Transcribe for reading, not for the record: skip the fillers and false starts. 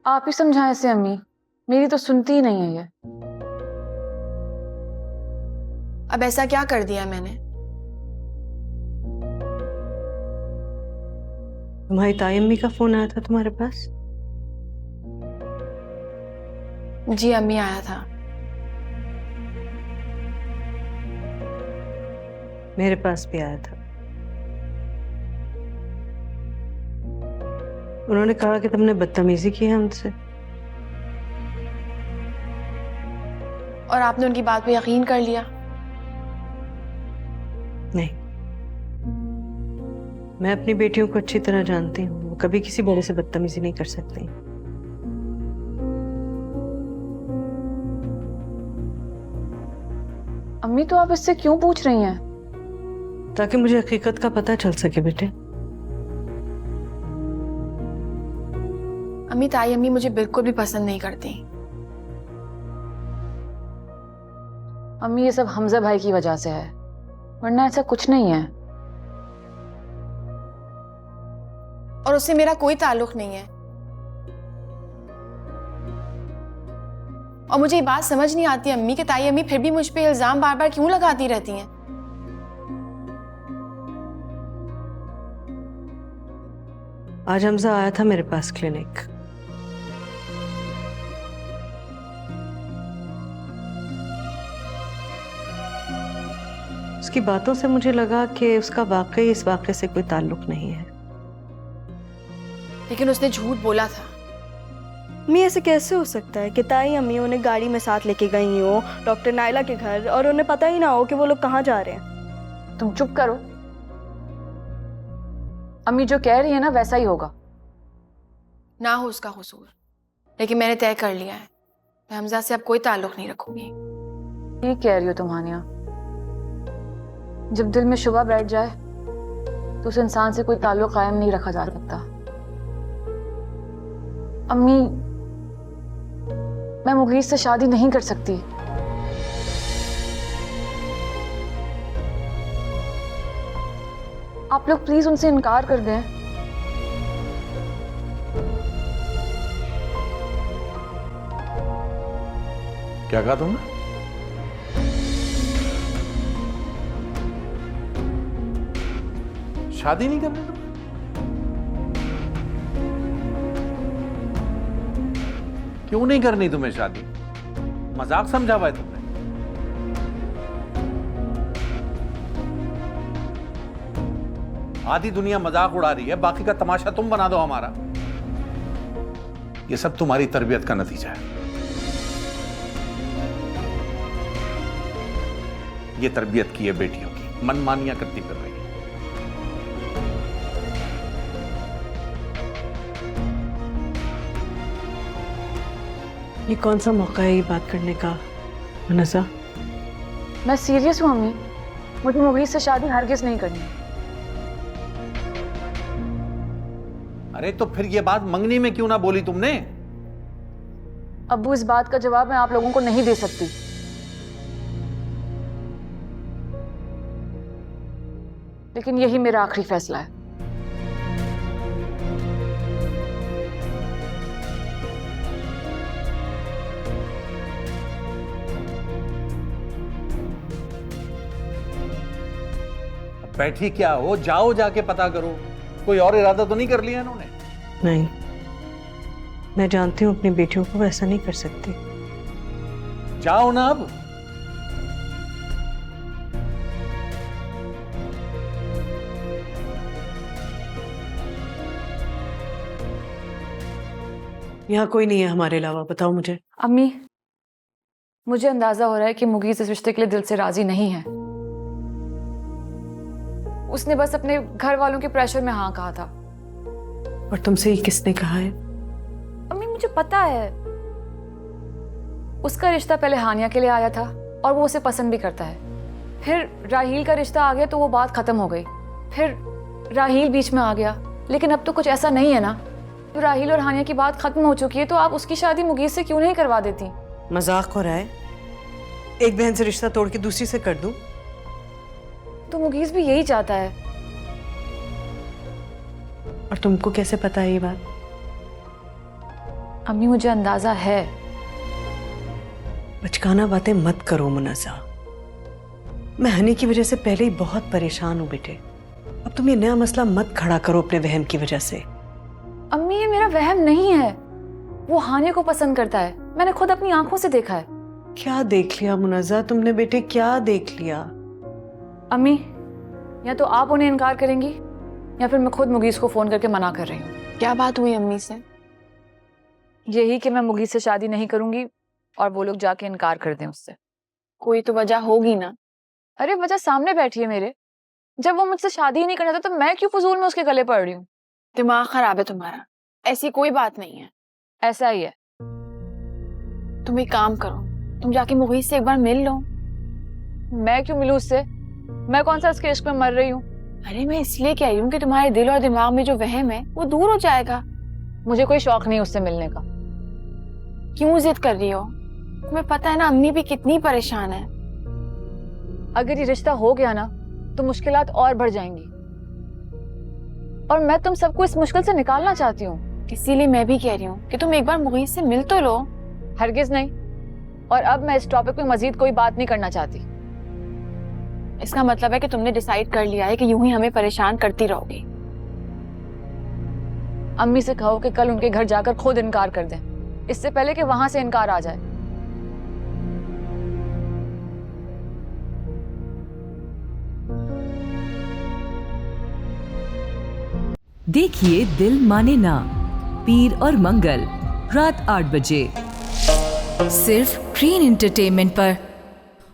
आप ही समझाएं इसे अम्मी, मेरी तो सुनती ही नहीं है ये। अब ऐसा क्या कर दिया मैंने? तुम्हारी ताई अम्मी का फोन आया था तुम्हारे पास? जी अम्मी आया था। मेरे पास भी आया था। उन्होंने कहा कि तुमने बदतमीजी की है उनसे। और आपने उनकी बात पे यकीन कर लिया? नहीं, मैं अपनी बेटियों को अच्छी तरह जानती हूँ, वो कभी किसी बड़े से बदतमीजी नहीं कर सकती। अम्मी तो आप इससे क्यों पूछ रही हैं? ताकि मुझे हकीकत का पता चल सके बेटे। अम्मी, ताई अम्मी मुझे बिल्कुल भी पसंद नहीं करती। अम्मी ये सब हमजा भाई की वजह से है, वरना ऐसा कुछ नहीं है। और उससे मेरा कोई ताल्लुक नहीं है। और मुझे ये बात समझ नहीं आती अम्मी कि ताई अम्मी फिर भी मुझ पे इल्जाम बार बार क्यों लगाती रहती हैं। आज हमजा आया था मेरे पास क्लिनिक। उसकी बातों से मुझे लगा कि उसका वाकई इस वाक़े से कोई ताल्लुक नहीं है। लेकिन उसने झूठ बोला था। अम्मी ऐसे कैसे हो सकता है कि ताई अम्मी उन्हें गाड़ी में साथ लेके गई हो डॉक्टर नायला के घर, और उन्हें पता ही ना हो कि वो लोग कहाँ जा रहे हैं। तुम चुप करो। अम्मी जो कह रही है ना वैसा ही होगा। ना हो उसका कसूर, लेकिन मैंने तय कर लिया है, मैं हमजा से अब कोई ताल्लुक नहीं रखूंगी। ठीक कह रही हो तुम हानिया। जब दिल में शुबा बैठ जाए तो उस इंसान से कोई ताल्लुक कायम नहीं रखा जा सकता। अम्मी, मैं मुगीस से शादी नहीं कर सकती। आप लोग प्लीज उनसे इनकार कर दें। क्या कहा तुमने? शादी नहीं करनी तुम? क्यों नहीं करनी तुम्हें शादी? मजाक समझा हुआ है तुमने? आधी दुनिया मजाक उड़ा रही है, बाकी का तमाशा तुम बना दो हमारा। ये सब तुम्हारी तरबियत का नतीजा है। ये तरबियत की है बेटियों की, मनमानियां करती फिर रही है। ये कौन सा मौका है ये बात करने का मनसा? मैं सीरियस हूँ अम्मी, मुझे मुगीस से शादी हरगिज नहीं करनी। अरे तो फिर ये बात मंगनी में क्यों ना बोली तुमने? अब्बू, इस बात का जवाब मैं आप लोगों को नहीं दे सकती। लेकिन यही मेरा आखिरी फैसला है। बैठी क्या हो, जाओ जाके पता करो। कोई और इरादा तो नहीं कर लिया इन्होंने? नहीं, मैं जानती हूँ अपनी बेटियों को वैसा नहीं कर सकती। जाओ ना अब। यहाँ कोई नहीं है हमारे अलावा, बताओ मुझे। अम्मी, मुझे अंदाजा हो रहा है कि मुगीस इस रिश्ते के लिए दिल से राजी नहीं है। उसने बस अपने घर वालों के प्रेशर में हाँ कहा था। और तुमसे ये किसने कहा है? अम्मी, मुझे पता है। उसका रिश्ता पहले हानिया के लिए आया था और वो उसे पसंद भी करता है। फिर राहील का रिश्ता आ गया तो वो बात खत्म हो गई। फिर राहील बीच में आ गया, लेकिन अब तो कुछ ऐसा नहीं है ना। तो राहील और हानिया की बात खत्म हो चुकी है, तो आप उसकी शादी मुगीस से क्यों नहीं करवा देती? मजाक हो रहा है? एक बहन से रिश्ता तोड़ के दूसरी से कर दूं? तो मुगीस भी यही चाहता है। और तुमको कैसे पता है ये बात? अम्मी मुझे अंदाजा है। बचकाना बातें मत करो मुनज़्ज़ा। मैं हनी की वजह से पहले ही बहुत परेशान हूँ बेटे। अब तुम ये नया मसला मत खड़ा करो अपने वहम की वजह से। अम्मी ये मेरा वहम नहीं है, वो हानिया को पसंद करता है, मैंने खुद अपनी आंखों से देखा है। क्या देख लिया मुनज़्ज़ा तुमने बेटे, क्या देख लिया? अम्मी या तो आप उन्हें इनकार करेंगी या फिर मैं खुद मुगीस को फोन करके मना कर रही हूँ। क्या बात हुई अम्मी से? यही कि मैं मुगीस से शादी नहीं करूंगी और वो लोग जाके इनकार कर दें उससे। कोई तो वजह होगी ना। अरे वजह सामने बैठी है मेरे, जब वो मुझसे शादी ही नहीं करना था तो मैं क्यों फजूल में उसके गले पड़ रही हूँ? दिमाग खराब है तुम्हारा, ऐसी कोई बात नहीं है। ऐसा ही है। तुम एक काम करो, तुम जाके मुगीस से एक बार मिल लो। मैं क्यों मिलूं उससे? मैं कौन सा उसके इश्क में मर रही हूँ? अरे मैं इसलिए कह रही हूँ कि तुम्हारे दिल और दिमाग में जो वहम है वो दूर हो जाएगा। मुझे कोई शौक नहीं उससे मिलने का। क्यों जिद कर रही हो? तुम्हें पता है ना अम्मी भी कितनी परेशान है। अगर ये रिश्ता हो गया ना तो मुश्किलात और बढ़ जाएंगी और मैं तुम सबको इस मुश्किल से निकालना चाहती हूँ। इसीलिए मैं भी कह रही हूँ कि तुम एक बार मुगीस से मिल तो लो। हरगिज नहीं, और अब मैं इस टॉपिक पे मजीद कोई बात नहीं करना चाहती। इसका मतलब है कि तुमने डिसाइड कर लिया है कि यूं ही हमें परेशान करती रहोगी। अम्मी से कहो कि कल उनके घर जाकर खुद इनकार कर दें, इससे पहले कि वहां से इनकार आ जाए। देखिए दिल माने ना, पीर और मंगल रात 8 बजे सिर्फ ग्रीन एंटरटेनमेंट पर।